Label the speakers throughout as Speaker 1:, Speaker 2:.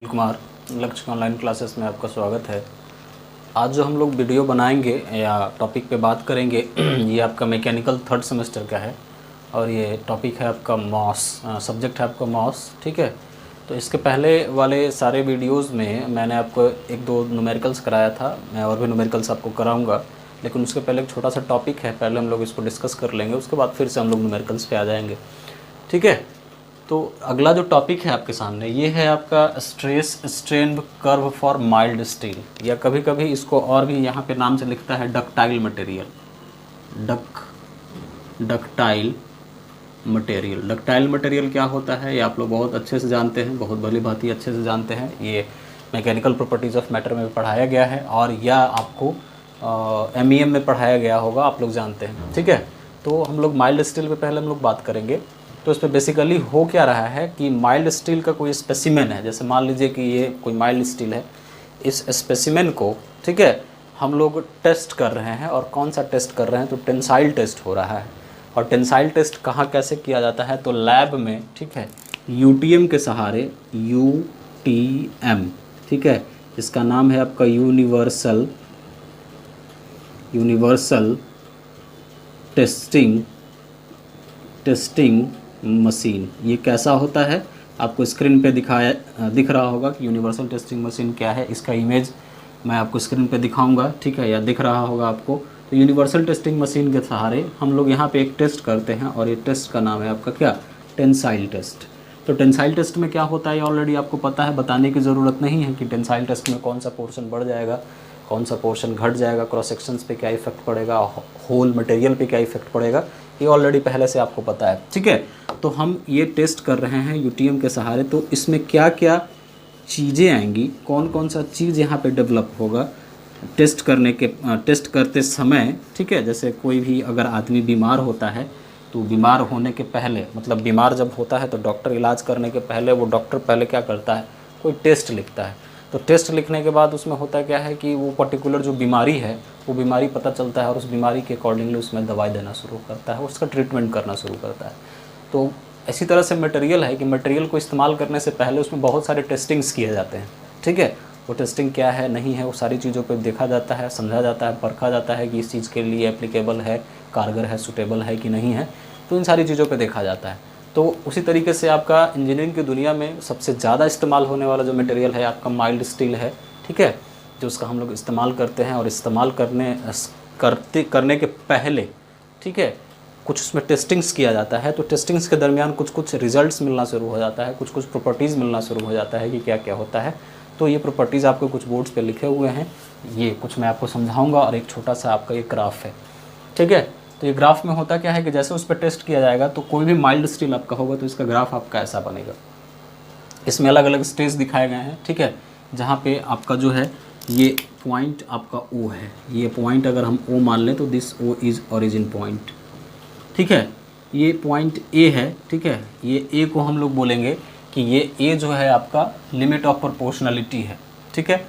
Speaker 1: कुमार लक्ष्य online classes में आपका स्वागत है। आज जो हम लोग वीडियो बनाएंगे या टॉपिक पे बात करेंगे ये आपका मैकेनिकल थर्ड सेमेस्टर का है और ये टॉपिक है आपका मॉस, सब्जेक्ट है आपका मॉस। ठीक है, तो इसके पहले वाले सारे वीडियोस में मैंने आपको एक दो न्यूमेरिकल्स कराया था, मैं और भी न्यूमेरिकल्स आपको कराऊंगा, लेकिन उसके पहले एक छोटा सा टॉपिक है, पहले हम लोग इसको डिस्कस कर लेंगे, उसके बाद फिर से हम लोग न्यूमेरिकल्स पे आ जाएंगे। ठीक है, तो अगला जो टॉपिक है आपके सामने ये है आपका stress strain curve for mild steel, या कभी कभी इसको और भी यहाँ पे नाम से लिखता है ductile material. Ductile material, ductile material क्या होता है ये आप लोग बहुत अच्छे से जानते हैं, बहुत भली भांति अच्छे से जानते हैं। ये मैकेनिकल प्रॉपर्टीज़ ऑफ मैटर में पढ़ाया गया है और यह आपको MEM में पढ़ाया गया होगा, आप लोग जानते हैं। ठीक है, तो हम लोग माइल्ड स्टील पे पहले हम लोग बात करेंगे। तो इस पर बेसिकली हो क्या रहा है कि माइल्ड स्टील का कोई स्पेसिमेन है, जैसे मान लीजिए कि ये कोई माइल्ड स्टील है, इस स्पेसिमेन को, ठीक है, हम लोग टेस्ट कर रहे हैं। और कौन सा टेस्ट कर रहे हैं, तो टेंसाइल टेस्ट हो रहा है। और टेंसाइल टेस्ट कहाँ कैसे किया जाता है, तो लैब में, ठीक है, UTM के सहारे, UTM, ठीक है, इसका नाम है आपका यूनिवर्सल टेस्टिंग मशीन। ये कैसा होता है आपको स्क्रीन पे दिख रहा होगा कि यूनिवर्सल टेस्टिंग मशीन क्या है। इसका इमेज मैं आपको स्क्रीन पे दिखाऊंगा, ठीक है, या दिख रहा होगा आपको। तो यूनिवर्सल टेस्टिंग मशीन के सहारे हम लोग यहाँ पे एक टेस्ट करते हैं और ये टेस्ट का नाम है आपका क्या, टेंसाइल टेस्ट। तो टेंसाइल टेस्ट में क्या होता है ऑलरेडी आपको पता है, बताने की ज़रूरत नहीं है कि टेंसाइल टेस्ट में कौन सा पोर्शन बढ़ जाएगा, कौन सा पोर्शन घट जाएगा, क्रॉस सेक्शंस पे क्या इफेक्ट पड़ेगा, होल मटेरियल पे क्या इफेक्ट पड़ेगा, ये ऑलरेडी पहले से आपको पता है। ठीक है, तो हम ये टेस्ट कर रहे हैं UTM के सहारे। तो इसमें क्या क्या चीज़ें आएंगी, कौन कौन सा चीज़ यहाँ पे डेवलप होगा टेस्ट करते समय। ठीक है, जैसे कोई भी अगर आदमी बीमार होता है तो बीमार होने के पहले, मतलब बीमार जब होता है तो डॉक्टर इलाज करने के पहले वो डॉक्टर पहले क्या करता है, कोई टेस्ट लिखता है। तो टेस्ट लिखने के बाद उसमें होता क्या है कि वो पर्टिकुलर जो बीमारी है वो बीमारी पता चलता है और उस बीमारी के अकॉर्डिंगली उसमें दवाई देना शुरू करता है, उसका ट्रीटमेंट करना शुरू करता है। तो इसी तरह से मटेरियल है कि मटेरियल को इस्तेमाल करने से पहले उसमें बहुत सारे टेस्टिंग्स किए जाते हैं। ठीक है, वो टेस्टिंग क्या है नहीं है, वो सारी चीज़ों पे देखा जाता है, समझा जाता है, परखा जाता है कि इस चीज़ के लिए एप्लीकेबल है, कारगर है, सूटेबल है कि नहीं है। तो इन सारी चीज़ों पे देखा जाता है। तो उसी तरीके से आपका इंजीनियरिंग की दुनिया में सबसे ज़्यादा इस्तेमाल होने वाला जो मटेरियल है आपका माइल्ड स्टील है। ठीक है, जो उसका हम लोग इस्तेमाल करते हैं और इस्तेमाल करने के पहले, ठीक है, कुछ उसमें टेस्टिंग्स किया जाता है। तो टेस्टिंग्स के दरमियान कुछ कुछ रिजल्ट्स मिलना शुरू हो जाता है, कुछ कुछ प्रॉपर्टीज़ मिलना शुरू हो जाता है कि क्या क्या होता है। तो ये प्रॉपर्टीज़ आपको कुछ बोर्ड्स पे लिखे हुए हैं, ये कुछ मैं आपको समझाऊंगा और एक छोटा सा आपका ये ग्राफ है। ठीक है, तो ये ग्राफ में होता क्या है कि जैसे उस पर टेस्ट किया जाएगा तो कोई भी माइल्ड स्टील आपका होगा तो इसका ग्राफ आपका ऐसा बनेगा। इसमें अलग अलग स्टेज दिखाए गए हैं। ठीक है, जहाँ पे आपका जो है ये पॉइंट आपका O है, ये पॉइंट अगर हम O मान लें तो this O is origin point. ठीक है, ये पॉइंट A है। ठीक है, ये A को हम लोग बोलेंगे कि ये A जो है आपका लिमिट ऑफ प्रोपोर्शनलिटी है। ठीक है,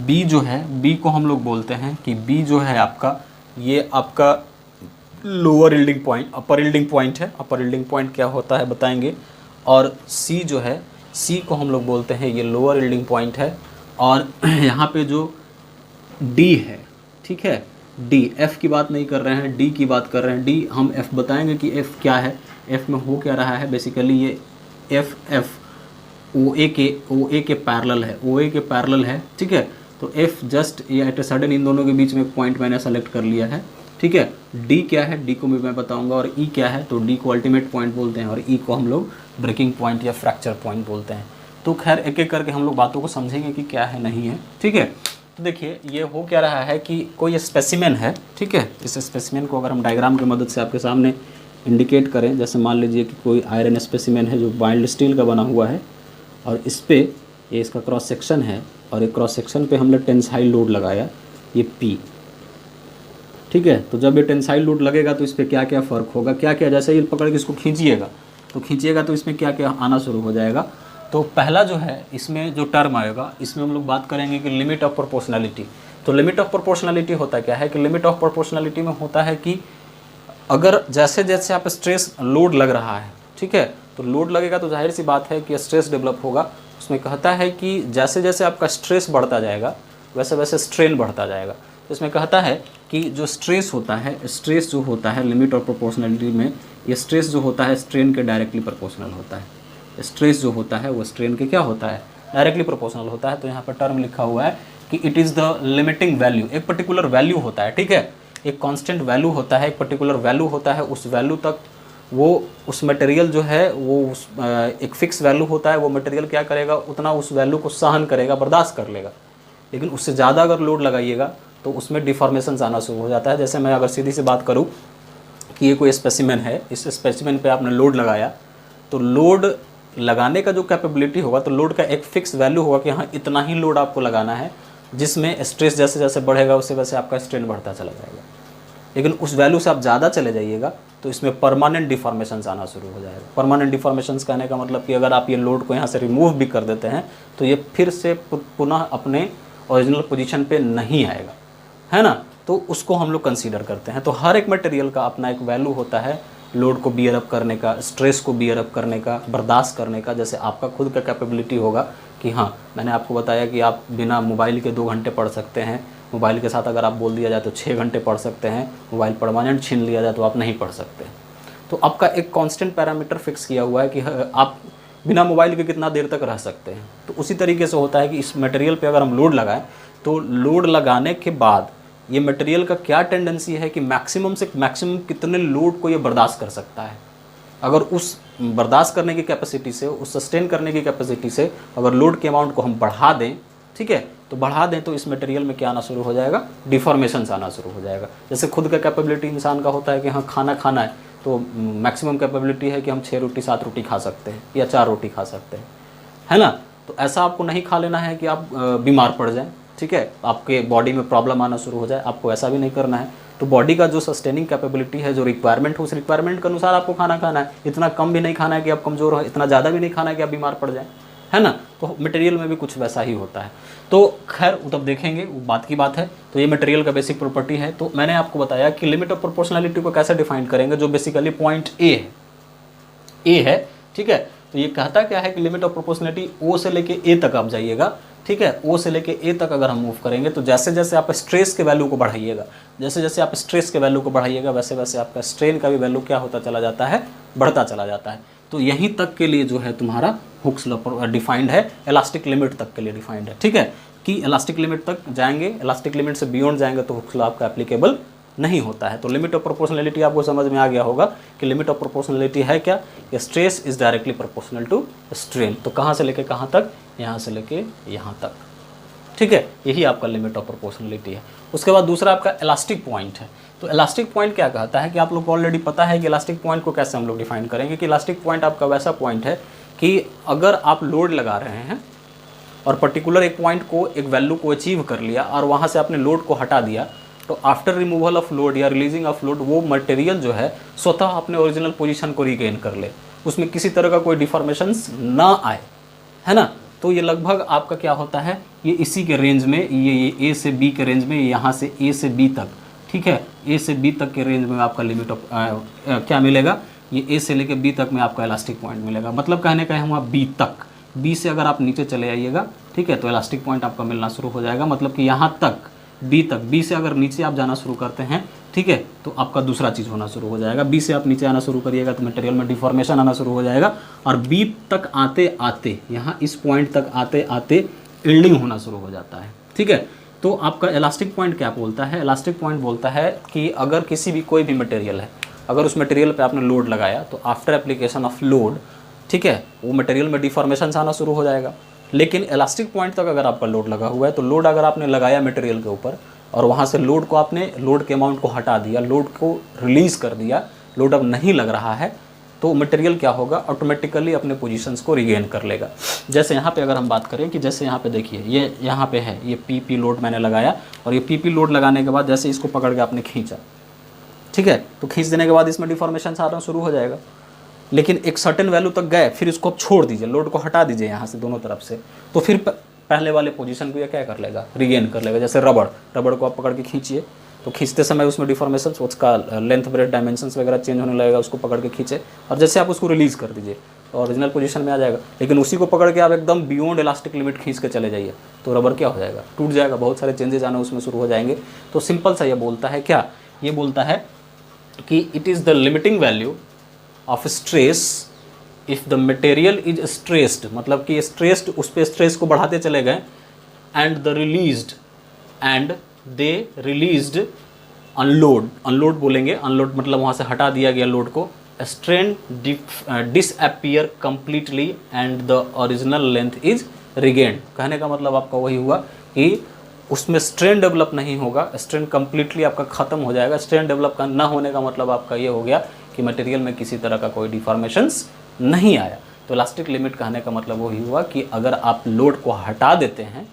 Speaker 1: B जो है, B को हम लोग बोलते हैं कि B जो है आपका, ये आपका लोअर यील्डिंग पॉइंट, अपर यील्डिंग पॉइंट है। अपर यील्डिंग पॉइंट क्या होता है बताएंगे। और C जो है, C को हम लोग बोलते हैं ये लोअर यील्डिंग पॉइंट है। और यहाँ पे जो D है, ठीक है, D, F की बात नहीं कर रहे हैं, D की बात कर रहे हैं। D हम F बताएंगे कि F क्या है, F में हो क्या रहा है। बेसिकली ये F OA के पैरेलल है, OA के पैरेलल है। ठीक है, तो F जस्ट ये एट ए सडन इन दोनों के बीच में एक पॉइंट मैंने सेलेक्ट कर लिया है। ठीक है, D क्या है, D को भी मैं बताऊंगा। और E क्या है, तो D को अल्टीमेट पॉइंट बोलते हैं और E को हम लोग ब्रेकिंग पॉइंट या फ्रैक्चर पॉइंट बोलते हैं। तो खैर एक एक करके हम लोग बातों को समझेंगे कि क्या है नहीं है। ठीक है, तो देखिए ये हो क्या रहा है कि कोई स्पेसिमेन है। ठीक है, इस स्पेसिमेन को अगर हम डायग्राम की मदद से आपके सामने इंडिकेट करें, जैसे मान लीजिए कि कोई आयरन स्पेसिमेन है जो माइल्ड स्टील का बना हुआ है और इस पर ये इसका क्रॉस सेक्शन है और एक क्रॉस सेक्शन पे हमने टेंसाइल लोड लगाया, ये P। ठीक है, तो जब ये टेंसाइल लोड लगेगा तो इस पर क्या क्या फ़र्क होगा, क्या क्या, जैसे ये पकड़ के इसको खींचिएगा तो इसमें क्या क्या आना शुरू हो जाएगा। तो पहला जो है इसमें जो टर्म आएगा, इसमें हम लोग बात करेंगे कि लिमिट ऑफ प्रोपोर्शनलिटी। तो लिमिट ऑफ प्रोपोर्शनलिटी होता क्या है कि लिमिट ऑफ प्रोपोर्शनलिटी में होता है कि अगर जैसे जैसे आप स्ट्रेस लोड लग रहा है, ठीक है, तो लोड लगेगा तो जाहिर सी बात है कि स्ट्रेस डेवलप होगा, उसमें कहता है कि जैसे जैसे आपका स्ट्रेस बढ़ता जाएगा वैसे वैसे स्ट्रेन बढ़ता जाएगा। तो इसमें कहता है कि जो स्ट्रेस होता है, स्ट्रेस जो होता है लिमिट ऑफ प्रोपोर्शनलिटी में, ये स्ट्रेस जो होता है स्ट्रेन के डायरेक्टली प्रोपोर्शनल होता है। स्ट्रेस जो होता है वो स्ट्रेन के क्या होता है, डायरेक्टली प्रोपोर्शनल होता है। तो यहाँ पर टर्म लिखा हुआ है कि it is the limiting value. एक पर्टिकुलर वैल्यू होता है, ठीक है, एक कांस्टेंट वैल्यू होता है, एक पर्टिकुलर वैल्यू होता है, उस वैल्यू तक वो उस मटेरियल जो है वो एक फिक्स वैल्यू होता है, वो मटेरियल क्या करेगा, उतना उस वैल्यू को सहन करेगा, बर्दाश्त कर लेगा। लेकिन उससे ज़्यादा अगर लोड लगाइएगा तो उसमें डिफॉर्मेशंस आना शुरू हो जाता है। जैसे मैं अगर सीधी सी बात करूँ कि ये कोई स्पेसिमेन है, इस स्पेसिमेन पे आपने लोड लगाया, तो लोड लगाने का जो कैपेबिलिटी होगा, तो लोड का एक फिक्स वैल्यू होगा कि हाँ इतना ही लोड आपको लगाना है, जिसमें स्ट्रेस जैसे जैसे बढ़ेगा उससे वैसे आपका स्ट्रेन बढ़ता चला जाएगा। लेकिन उस वैल्यू से आप ज़्यादा चले जाइएगा तो इसमें परमानेंट डिफॉर्मेशंस आना शुरू हो जाएगा। परमानेंट डिफॉर्मेशंस कहने का मतलब कि अगर आप ये लोड को यहाँ से रिमूव भी कर देते हैं तो ये फिर से पुनः अपने ओरिजिनल पोजीशन पे नहीं आएगा, है ना। तो उसको हम लोग कंसीडर करते हैं। तो हर एक मटेरियल का अपना एक वैल्यू होता है लोड को बियर अप करने का, स्ट्रेस को बियर अप करने का, बर्दाश्त करने का। जैसे आपका खुद का कैपेबिलिटी होगा कि हाँ, मैंने आपको बताया कि आप बिना मोबाइल के 2 घंटे पढ़ सकते हैं, मोबाइल के साथ अगर आप बोल दिया जाए तो 6 घंटे पढ़ सकते हैं, मोबाइल परमानेंट छीन लिया जाए तो आप नहीं पढ़ सकते। तो आपका एक कांस्टेंट पैरामीटर फिक्स किया हुआ है कि आप बिना मोबाइल के कितना देर तक रह सकते हैं। तो उसी तरीके से होता है कि इस मटेरियल पे अगर हम लोड लगाएं तो लोड लगाने के बाद ये मटेरियल का क्या टेंडेंसी है कि मैक्सिमम से मैक्सिमम कितने लोड को ये बर्दाश्त कर सकता है। अगर उस बर्दाश्त करने की कैपेसिटी से, उस सस्टेन करने की कैपेसिटी से अगर लोड के अमाउंट को हम बढ़ा दें, ठीक है, तो बढ़ा दें तो इस मटेरियल में क्या आना शुरू हो जाएगा, डिफॉर्मेशंस आना शुरू हो जाएगा। जैसे खुद का कैपेबिलिटी इंसान का होता है कि हाँ खाना खाना है, तो मैक्सिमम कैपेबिलिटी है कि हम 6 रोटी 7 रोटी खा सकते हैं या 4 रोटी खा सकते हैं, है ना। तो ऐसा आपको नहीं खा लेना है कि आप बीमार पड़ जाएं, ठीक है, आपके बॉडी में प्रॉब्लम आना शुरू हो जाए, आपको ऐसा भी नहीं करना है। तो बॉडी का जो सस्टेनिंग कैपेबिलिटी है, जो रिक्वायरमेंट हो, उस रिक्वायरमेंट के अनुसार आपको खाना खाना है। इतना कम भी नहीं खाना है कि आप कमज़ोर हो, इतना ज़्यादा भी नहीं खाना है कि आप बीमार पड़ जाएं, है ना। तो मटेरियल में भी कुछ वैसा ही होता है। तो खैर वो तब देखेंगे, वो बात की बात है। तो ये मटेरियल का बेसिक प्रॉपर्टी है। तो मैंने आपको बताया कि लिमिट ऑफ प्रोपोर्शनैलिटी को कैसे डिफाइन करेंगे, जो बेसिकली पॉइंट ए है, ठीक है। तो ये कहता क्या है कि लिमिट ऑफ प्रोपोर्शनैलिटी ओ से लेके ए तक आप जाइएगा, ठीक है। ओ से लेके ए तक अगर हम मूव करेंगे तो जैसे जैसे आप स्ट्रेस के वैल्यू को बढ़ाइएगा, जैसे जैसे आप स्ट्रेस के वैल्यू को बढ़ाइएगा वैसे वैसे आपका स्ट्रेन का भी वैल्यू क्या होता चला जाता है, बढ़ता चला जाता है। तो यहीं तक के लिए जो है तुम्हारा हुक्स लॉ डिफाइंड है, इलास्टिक लिमिट तक के लिए डिफाइंड है, ठीक है, कि इलास्टिक लिमिट तक जाएंगे, इलास्टिक लिमिट से बियॉन्ड जाएंगे तो हुक्स लॉ आपका एप्लीकेबल नहीं होता है। तो लिमिट ऑफ प्रोपोर्शनैलिटी आपको समझ में आ गया होगा कि लिमिट ऑफ प्रोपोर्शनैलिटी है क्या, stress is directly proportional to strain. तो कहाँ से लेके कहाँ तक, यहाँ से लेके यहाँ तक, ठीक है, यही आपका लिमिट ऑफ प्रोपोर्शनैलिटी है। उसके बाद दूसरा आपका इलास्टिक पॉइंट है। तो इलास्टिक पॉइंट क्या कहता है कि आप लोग को ऑलरेडी पता है कि इलास्टिक पॉइंट को कैसे हम लोग डिफाइन करेंगे, कि इलास्टिक पॉइंट आपका वैसा पॉइंट है कि अगर आप लोड लगा रहे हैं और पर्टिकुलर एक पॉइंट को, एक वैल्यू को अचीव कर लिया और वहाँ से आपने लोड को हटा दिया, तो आफ्टर रिमूवल ऑफ लोड या रिलीजिंग ऑफ लोड वो मटेरियल जो है स्वतः अपने ओरिजिनल पोजीशन को रिगेन कर ले, उसमें किसी तरह का कोई डिफॉर्मेशंस ना आए, है ना। तो ये लगभग आपका क्या होता है, ये इसी के रेंज में, ये ए से बी के रेंज में, यहाँ से ए से बी तक, ठीक है, ए से बी तक के रेंज में आपका लिमिट ऑफ क्या मिलेगा, ये ए से लेके बी तक में आपका इलास्टिक पॉइंट मिलेगा। मतलब कहने का है वहाँ बी तक, बी से अगर आप नीचे चले आइएगा, ठीक है, तो इलास्टिक पॉइंट आपका मिलना शुरू हो जाएगा। मतलब कि यहाँ तक बी तक, बी से अगर नीचे आप जाना शुरू करते हैं, ठीक है, तो आपका दूसरा चीज़ होना शुरू हो जाएगा। बी से आप नीचे आना शुरू करिएगा तो मटेरियल में डिफॉर्मेशन आना शुरू हो जाएगा, और बी तक आते आते, यहाँ इस पॉइंट तक आते आते यील्डिंग होना शुरू हो जाता है, ठीक है। तो आपका इलास्टिक पॉइंट क्या बोलता है, इलास्टिक पॉइंट बोलता है कि अगर किसी भी कोई भी मटेरियल है, अगर उस मटेरियल पे आपने लोड लगाया तो आफ्टर एप्लीकेशन ऑफ लोड, ठीक है, वो मटेरियल में डिफॉर्मेशन आना शुरू हो जाएगा। लेकिन इलास्टिक पॉइंट तक अगर आपका लोड लगा हुआ है, तो लोड अगर आपने लगाया मटेरियल के ऊपर और वहाँ से लोड को आपने, लोड के अमाउंट को हटा दिया, लोड को रिलीज़ कर दिया, लोड अब नहीं लग रहा है, तो मटेरियल क्या होगा, ऑटोमेटिकली अपने पोजीशंस को रिगेन कर लेगा। जैसे यहाँ पे अगर हम बात करें कि जैसे यहाँ पे देखिए, ये यहाँ पे है, ये पी लोड मैंने लगाया, और ये पी लोड लगाने के बाद जैसे इसको पकड़ के आपने खींचा, ठीक है, तो खींच देने के बाद इसमें डिफॉर्मेशन आना शुरू हो जाएगा। लेकिन एक सर्टेन वैल्यू तक गए, फिर इसको आप छोड़ दीजिए, लोड को हटा दीजिए यहाँ से दोनों तरफ से, तो फिर पहले वाले पोजीशन को ये क्या कर लेगा, रिगेन कर लेगा। जैसे रबड़ को आप पकड़ के खींचिए, तो खींचते समय उसमें डिफॉर्मेशन, उसका लेंथ ब्रेथ डायमेंशंस वगैरह चेंज होने लगेगा, उसको पकड़ के खींचे, और जैसे आप उसको रिलीज़ कर दीजिए तो ओरिजिनल पोजीशन में आ जाएगा। लेकिन उसी को पकड़ के आप एकदम बियॉन्ड इलास्टिक लिमिट खींच के चले जाइए तो रबर क्या हो जाएगा, टूट जाएगा, बहुत सारे चेंजेस आना उसमें शुरू हो जाएंगे। तो सिंपल सा ये बोलता है क्या, ये बोलता है कि it is the limiting value of stress if the material is stressed, मतलब कि स्ट्रेस्ड, उस पर स्ट्रेस को बढ़ाते चले गए, and they released unload, unload बोलेंगे, अनलोड मतलब वहाँ से हटा दिया गया लोड को, strain disappear completely and the original length is regained. कहने का मतलब आपका वही हुआ कि उसमें स्ट्रेन डेवलप नहीं होगा, स्ट्रेन कंप्लीटली आपका ख़त्म हो जाएगा। स्ट्रेन डेवलप का ना होने का मतलब आपका ये हो गया कि मटेरियल में किसी तरह का कोई डिफॉर्मेशंस नहीं आया। तो इलास्टिक लिमिट कहने का मतलब वही हुआ कि अगर आप लोड को हटा देते हैं,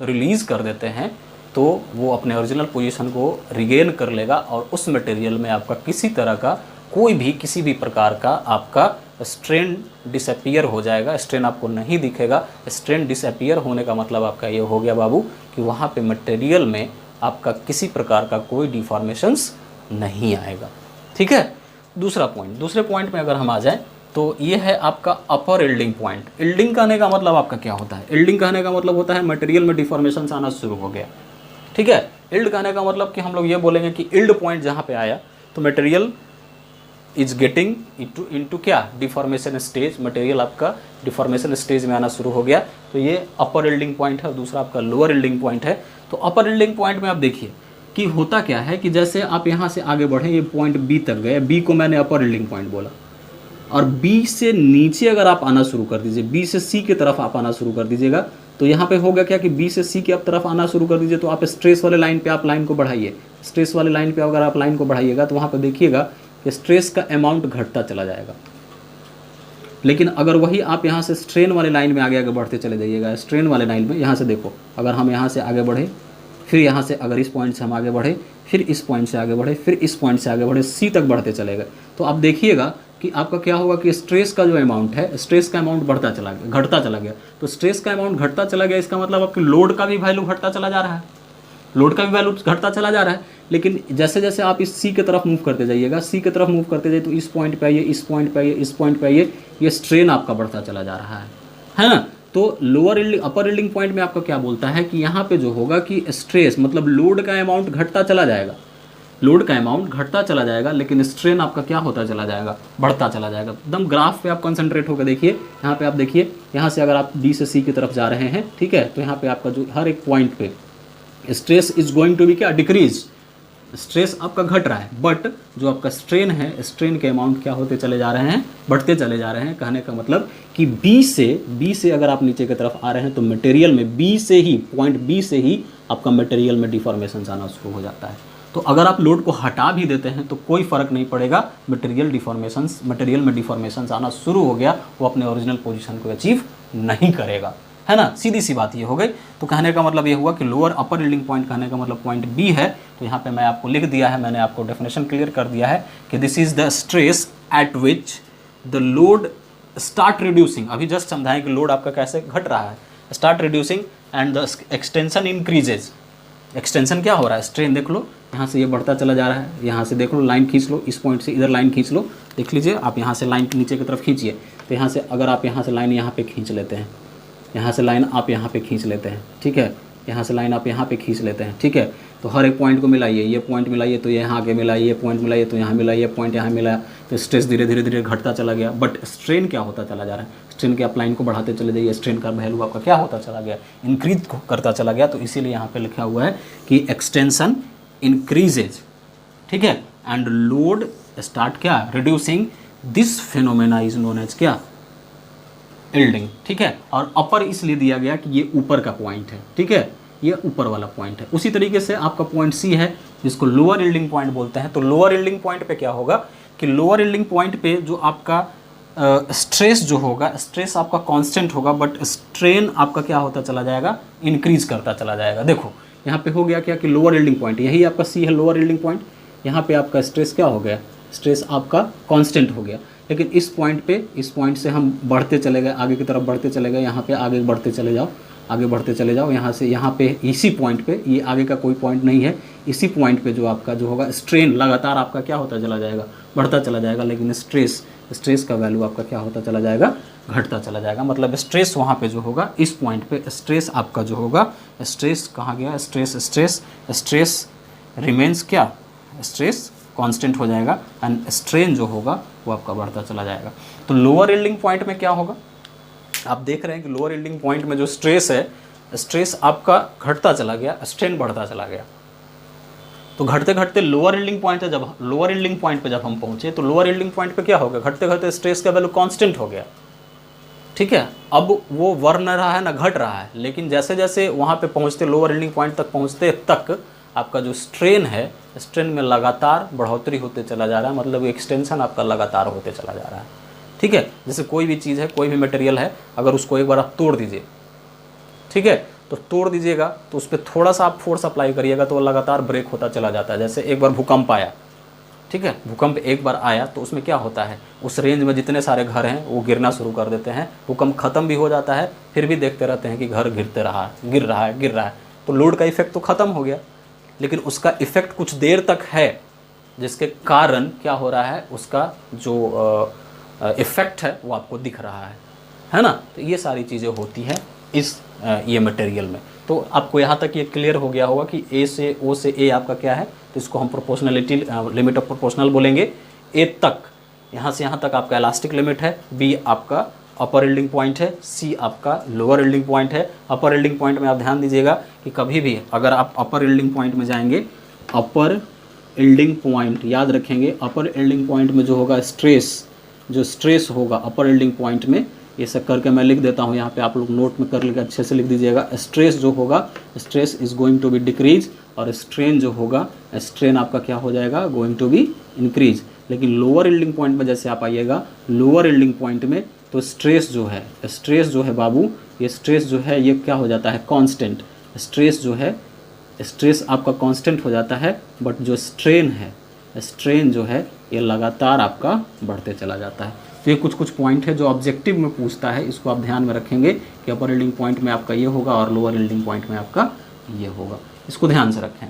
Speaker 1: रिलीज़ कर देते हैं, तो वो अपने ओरिजिनल पोजीशन को रिगेन कर लेगा और उस मटेरियल में आपका किसी तरह का कोई भी किसी भी प्रकार का आपका स्ट्रेन डिसअपियर हो जाएगा, स्ट्रेन आपको नहीं दिखेगा। स्ट्रेन डिसअपियर होने का मतलब आपका ये हो गया बाबू कि वहाँ पे मटेरियल में आपका किसी प्रकार का कोई डिफॉर्मेशंस नहीं आएगा। ठीक है, दूसरा पॉइंट, दूसरे पॉइंट में अगर हम आ जाएं तो ये है आपका अपर यील्डिंग पॉइंट। यील्डिंग कहने का मतलब आपका क्या होता है, यील्डिंग कहने का मतलब होता है मटेरियल में डिफॉर्मेशंस आना शुरू हो गया। ठीक है, यील्ड कहने का मतलब कि हम लोग ये बोलेंगे कि यील्ड पॉइंट जहाँ पे आया तो मटेरियल इज गेटिंग इनटू क्या, डिफॉर्मेशन स्टेज, मटेरियल आपका डिफॉर्मेशन स्टेज में आना शुरू हो गया। तो ये अपर यील्डिंग पॉइंट है और दूसरा आपका लोअर यील्डिंग पॉइंट है। तो अपर यील्डिंग पॉइंट में आप देखिए कि होता क्या है कि जैसे आप यहाँ से आगे बढ़े, ये पॉइंट बी तक गए, बी को मैंने अपर यील्डिंग पॉइंट बोला, और बी से नीचे अगर आप आना शुरू कर दीजिए, बी से सी की तरफ आप आना शुरू कर दीजिएगा, तो यहाँ पे होगा क्या कि बी से सी की तरफ आना शुरू कर दीजिए, तो आप स्ट्रेस वाले लाइन पे आप लाइन को बढ़ाइए। स्ट्रेस वाले लाइन पे अगर आप लाइन को बढ़ाइएगा तो वहाँ पे देखिएगा कि स्ट्रेस का अमाउंट घटता चला जाएगा। लेकिन अगर वही आप यहाँ से स्ट्रेन वाले लाइन में आगे आगे बढ़ते चले जाइएगा, स्ट्रेन वाले लाइन में यहाँ से देखो, अगर हम यहाँ से आगे बढ़े, फिर यहाँ से अगर इस पॉइंट से हम आगे बढ़े, फिर इस पॉइंट से आगे बढ़े, फिर इस पॉइंट से आगे बढ़े, सी तक बढ़ते चले गए, तो आप देखिएगा कि आपका क्या होगा कि स्ट्रेस का जो अमाउंट है, स्ट्रेस का अमाउंट बढ़ता चला गया, घटता चला गया। तो स्ट्रेस का अमाउंट घटता चला गया, इसका मतलब आपके लोड का भी वैल्यू घटता चला जा रहा है, लोड का भी वैल्यू घटता चला जा रहा है। लेकिन जैसे जैसे आप इस सी की तरफ मूव करते जाइएगा, सी की तरफ मूव करते जाइए, तो इस पॉइंट पे आइए, इस पॉइंट पे आइए, इस पॉइंट पे आइए, ये स्ट्रेन आपका बढ़ता चला जा रहा है ना। तो लोअर यील्डिंग अपर यील्डिंग पॉइंट में आपका क्या बोलता है कि यहाँ पे जो होगा कि स्ट्रेस मतलब लोड का अमाउंट घटता चला जाएगा, लोड का अमाउंट घटता चला जाएगा, लेकिन स्ट्रेन आपका क्या होता चला जाएगा, बढ़ता चला जाएगा। एकदम ग्राफ पे आप कंसंट्रेट होकर देखिए, यहाँ पे आप देखिए, यहाँ से अगर आप बी से सी की तरफ जा रहे हैं, ठीक है, तो यहाँ पे आपका जो हर एक पॉइंट पे stress is going to be क्या, डिक्रीज, स्ट्रेस आपका घट रहा है, बट जो आपका स्ट्रेन है, स्ट्रेन के अमाउंट क्या होते चले जा रहे हैं, बढ़ते चले जा रहे हैं। कहने का मतलब कि बी से अगर आप नीचे की तरफ आ रहे हैं तो मटेरियल में बी से ही, पॉइंट बी से ही आपका मटेरियल में डिफॉर्मेशन आना शुरू हो जाता है। तो अगर आप लोड को हटा भी देते हैं तो कोई फ़र्क नहीं पड़ेगा, मटेरियल में डिफॉर्मेशंस आना शुरू हो गया, वो अपने ओरिजिनल पोजीशन को अचीव नहीं करेगा, है ना। सीधी सी बात ये हो गई। तो कहने का मतलब ये हुआ कि लोअर अपर यील्डिंग पॉइंट कहने का मतलब पॉइंट बी है। तो यहाँ पे मैं आपको लिख दिया है, मैंने आपको डेफिनेशन क्लियर कर दिया है कि this is the stress eight which the load start reducing. अभी जस्ट समझाएं कि लोड आपका कैसे घट रहा है, start reducing and the extension increases. Extension क्या हो रहा है, स्ट्रेन देख लो, यहाँ से ये बढ़ता चला जा रहा है, यहाँ से देख लो, लाइन खींच लो, इस पॉइंट से इधर लाइन खींच लो, देख लीजिए आप, यहाँ से लाइन नीचे की तरफ खींचिए, तो यहाँ से अगर आप यहाँ से लाइन यहाँ पे खींच लेते हैं, यहाँ से लाइन आप यहाँ पे खींच लेते हैं, ठीक है, यहाँ से लाइन आप यहाँ पे खींच लेते हैं, ठीक है, तो हर एक पॉइंट को मिलाइए, ये पॉइंट मिलाइए तो यहाँ आगे मिलाइए, ये पॉइंट मिलाइए तो यहाँ मिलाइए, पॉइंट यहाँ मिलाया, तो स्ट्रेस धीरे धीरे घटता चला गया। बट स्ट्रेन क्या होता चला जा रहा है, स्ट्रेन के आप लाइन को बढ़ाते चले जाइए, स्ट्रेन का वैल्यू आपका क्या होता चला गया, इंक्रीज करता चला गया। तो इसीलिए यहाँ पे लिखा हुआ है कि एक्सटेंशन इंक्रीजेज, ठीक है, एंड लोड स्टार्ट क्या, reducing. This phenomena is known as क्या, यील्डिंग, ठीक है। और अपर इसलिए दिया गया कि ये ऊपर का पॉइंट है, ठीक है, ये ऊपर वाला पॉइंट है। उसी तरीके से आपका पॉइंट सी है जिसको लोअर यील्डिंग पॉइंट बोलते हैं। तो लोअर यील्डिंग पॉइंट पे क्या होगा कि लोअर यील्डिंग पॉइंट पे जो आपका स्ट्रेस जो होगा, स्ट्रेस आपका कांस्टेंट होगा, बट स्ट्रेन आपका क्या होता चला जाएगा, इंक्रीज करता चला जाएगा। देखो यहाँ पे हो गया क्या कि लोअर यील्डिंग पॉइंट, यही आपका सी है लोअर यील्डिंग पॉइंट, यहाँ पे आपका स्ट्रेस क्या हो गया, स्ट्रेस आपका कांस्टेंट हो गया। लेकिन इस पॉइंट पे, इस पॉइंट से हम बढ़ते चले गए, आगे की तरफ बढ़ते चले गए, यहाँ पे आगे बढ़ते चले जाओ, आगे बढ़ते चले जाओ, यहाँ से यहाँ पे इसी पॉइंट पे, ये आगे का कोई पॉइंट नहीं है, इसी पॉइंट पे जो आपका जो होगा स्ट्रेन लगातार आपका क्या होता चला जाएगा, बढ़ता चला जाएगा, लेकिन स्ट्रेस स्ट्रेस का वैल्यू आपका क्या होता चला जाएगा, घटता चला जाएगा। मतलब स्ट्रेस वहाँ पे जो होगा, इस पॉइंट पे स्ट्रेस आपका जो होगा, स्ट्रेस कहाँ गया, स्ट्रेस रिमेंस क्या, स्ट्रेस कांस्टेंट हो जाएगा एंड स्ट्रेन जो होगा वो आपका बढ़ता चला जाएगा। तो लोअर यील्डिंग पॉइंट में क्या होगा, आप देख रहे हैं कि लोअर यील्डिंग पॉइंट में जो स्ट्रेस है, स्ट्रेस आपका घटता चला गया, स्ट्रेन बढ़ता चला गया। तो घटते घटते लोअर यील्डिंग पॉइंट है, जब लोअर यील्डिंग पॉइंट पे जब हम पहुंचे तो लोअर यील्डिंग पॉइंट पे क्या हो गया, घटते घटते स्ट्रेस का वैल्यू कांस्टेंट हो गया, ठीक है। अब वो बढ़ न रहा है ना घट रहा है, लेकिन जैसे जैसे वहाँ पे पहुँचते, लोअर यील्डिंग पॉइंट तक पहुँचते तक आपका जो स्ट्रेन है, स्ट्रेन में लगातार बढ़ोतरी होते चला जा रहा है, मतलब एक्सटेंशन आपका लगातार होते चला जा रहा है, ठीक है। जैसे कोई भी चीज़ है, कोई भी मटेरियल है, अगर उसको एक बार आप तोड़ दीजिए, ठीक है, तो तोड़ दीजिएगा तो उस पर थोड़ा सा आप फोर्स अप्लाई करिएगा तो वो लगातार ब्रेक होता चला जाता है। जैसे एक बार भूकंप आया, ठीक है, भूकंप एक बार आया तो उसमें क्या होता है, उस रेंज में जितने सारे घर हैं वो गिरना शुरू कर देते हैं, भूकंप खत्म भी हो जाता है, फिर भी देखते रहते हैं कि घर गिर रहा है, तो लोड का इफेक्ट तो ख़त्म हो गया, लेकिन उसका इफेक्ट कुछ देर तक है, जिसके कारण क्या हो रहा है, उसका जो इफेक्ट है वो आपको दिख रहा है ना। तो ये सारी चीज़ें होती हैं इस ये मटेरियल में। तो आपको यहाँ तक ये क्लियर हो गया होगा कि ए से ओ से ए आपका क्या है, तो इसको हम प्रोपोर्शनलिटी लिमिट ऑफ प्रोपोर्शनल बोलेंगे। ए तक, यहाँ से यहाँ तक आपका इलास्टिक लिमिट है, बी आपका अपर यील्डिंग पॉइंट है, सी आपका लोअर यील्डिंग पॉइंट है। अपर यील्डिंग पॉइंट में आप ध्यान दीजिएगा कि कभी भी अगर आप अपर यील्डिंग पॉइंट में जाएंगे, अपर यील्डिंग पॉइंट याद रखेंगे, अपर यील्डिंग पॉइंट में जो होगा स्ट्रेस, जो स्ट्रेस होगा अपर यील्डिंग पॉइंट में, ये सब करके मैं लिख देता हूँ यहाँ पे, आप लोग नोट में कर लेकर अच्छे से लिख दीजिएगा। स्ट्रेस जो होगा, stress is going to be decrease, और स्ट्रेन जो होगा, स्ट्रेन आपका क्या हो जाएगा, गोइंग टू बी इंक्रीज। लेकिन लोअर यील्डिंग पॉइंट में जैसे आप आइएगा, लोअर यील्डिंग पॉइंट में तो स्ट्रेस जो है बाबू, ये स्ट्रेस जो है ये क्या हो जाता है, कांस्टेंट। स्ट्रेस जो है, स्ट्रेस आपका कांस्टेंट हो जाता है, बट जो स्ट्रेन है, स्ट्रेन जो है ये लगातार आपका बढ़ते चला जाता है। तो ये कुछ पॉइंट है जो ऑब्जेक्टिव में पूछता है, इसको आप ध्यान में रखेंगे कि अपर यील्डिंग पॉइंट में आपका ये होगा और लोअर यील्डिंग पॉइंट में आपका ये होगा, इसको ध्यान से रखें,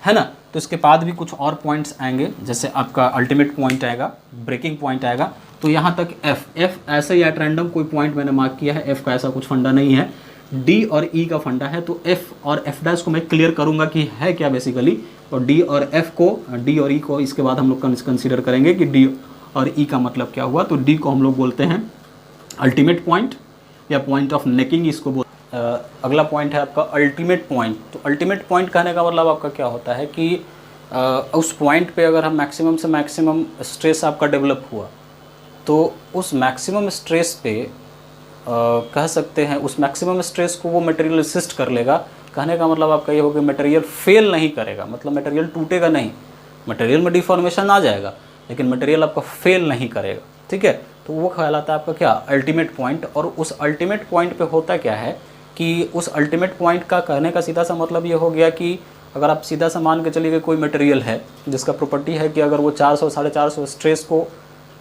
Speaker 1: है ना। तो इसके बाद भी कुछ और पॉइंट्स आएंगे, जैसे आपका अल्टीमेट पॉइंट आएगा, ब्रेकिंग पॉइंट आएगा। तो यहाँ तक एफ ऐसे ही एट रैंडम कोई पॉइंट मैंने मार्क किया है, एफ का ऐसा कुछ फंडा नहीं है, डी और ई का फंडा है। तो एफ और एफ डैश को मैं क्लियर करूँगा कि है क्या बेसिकली, और डी और एफ को, डी और ई को इसके बाद हम लोग कंसिडर करेंगे कि डी और ई का मतलब क्या हुआ। तो डी को हम लोग बोलते हैं अल्टीमेट पॉइंट या पॉइंट ऑफ नेकिंग, इसको अगला पॉइंट है आपका अल्टीमेट पॉइंट। तो अल्टीमेट पॉइंट कहने का मतलब आपका क्या होता है कि उस पॉइंट पे अगर हम मैक्सिमम से मैक्सिमम स्ट्रेस आपका डेवलप हुआ, तो उस मैक्सिमम स्ट्रेस पे कह सकते हैं, उस मैक्सिमम स्ट्रेस को वो मटेरियल रेसिस्ट कर लेगा। कहने का मतलब आपका ये होगा मटेरियल फेल नहीं करेगा, मतलब मटेरियल टूटेगा नहीं, मटेरियल में डिफॉर्मेशन आ जाएगा लेकिन मटेरियल आपका फेल नहीं करेगा, ठीक है। तो वो कहलाता है आपका क्या, अल्टीमेट पॉइंट। और उस अल्टीमेट पॉइंट पे होता क्या है कि उस अल्टीमेट पॉइंट का कहने का सीधा सा मतलब ये हो गया कि अगर आप सीधा सा मान के चलिए कि कोई मटेरियल है जिसका प्रॉपर्टी है कि अगर वो 400 450 स्ट्रेस को,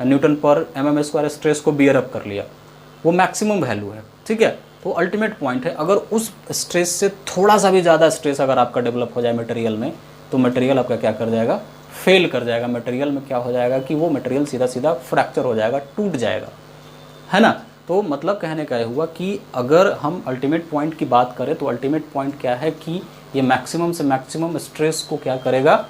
Speaker 1: न्यूटन पर mm स्क्वायर स्ट्रेस को बियर अप कर लिया, वो मैक्सिमम वैल्यू है, ठीक है। तो अल्टीमेट पॉइंट है। अगर उस स्ट्रेस से थोड़ा सा भी ज़्यादा स्ट्रेस अगर आपका डेवलप हो जाए मटेरियल में, तो मटेरियल आपका क्या कर जाएगा, फेल कर जाएगा। मटेरियल में क्या हो जाएगा कि वो मटेरियल सीधा सीधा फ्रैक्चर हो जाएगा, टूट जाएगा, है ना। तो मतलब कहने का ये हुआ कि अगर हम अल्टीमेट पॉइंट की बात करें तो अल्टीमेट पॉइंट क्या है कि ये मैक्सिमम से मैक्सिमम स्ट्रेस को क्या करेगा,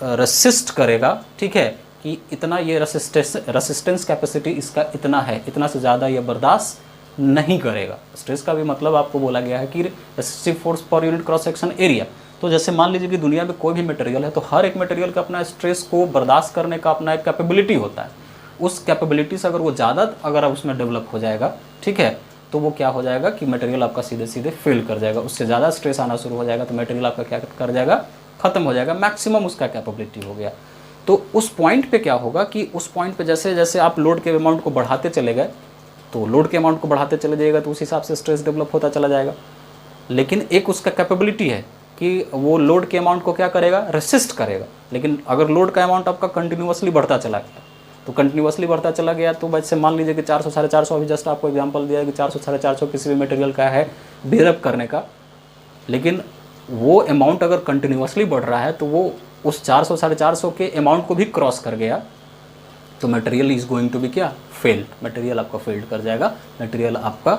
Speaker 1: रेसिस्ट करेगा, ठीक है, कि इतना ये रेसिस्टेंस कैपेसिटी इसका इतना है, इतना से ज़्यादा ये बर्दाश्त नहीं करेगा। स्ट्रेस का भी मतलब आपको बोला गया है कि resistive force per unit cross section area. तो जैसे मान लीजिए कि दुनिया में कोई भी मटेरियल है तो हर एक मटेरियल का अपना स्ट्रेस को बर्दाश्त करने का अपना एक कैपेबिलिटी होता है। उस कैपेबिलिटी से अगर वो ज़्यादा अगर उसमें डेवलप हो जाएगा, ठीक है, तो वो क्या हो जाएगा कि मटेरियल आपका सीधे सीधे फेल कर जाएगा। उससे ज़्यादा स्ट्रेस आना शुरू हो जाएगा तो मटेरियल आपका क्या कर जाएगा, ख़त्म हो जाएगा, मैक्सिमम उसका कैपेबिलिटी हो गया। तो उस पॉइंट पे क्या होगा कि उस पॉइंट पे जैसे जैसे आप लोड के अमाउंट को बढ़ाते चले गए, तो लोड के अमाउंट को बढ़ाते चले जाएगा तो उस हिसाब से स्ट्रेस डेवलप होता चला जाएगा। लेकिन एक उसका कैपेबिलिटी है कि वो लोड के अमाउंट को क्या करेगा, रेसिस्ट करेगा। लेकिन अगर लोड का अमाउंट आपका कंटिन्यूअसली बढ़ता चला गया, तो कंटिन्यूअसली बढ़ता चला गया तो वैसे मान लीजिए कि 400 450, अभी जस्ट आपको एग्जांपल दिया कि 400 450 किसी भी मटेरियल का है बियरअप करने का, लेकिन वो अमाउंट अगर कंटिन्यूअसली बढ़ रहा है तो वो उस 400 450 के अमाउंट को भी क्रॉस कर गया, तो material is going to be क्या, फेल्ड, मटेरियल आपका फेल्ड कर जाएगा, मटेरियल आपका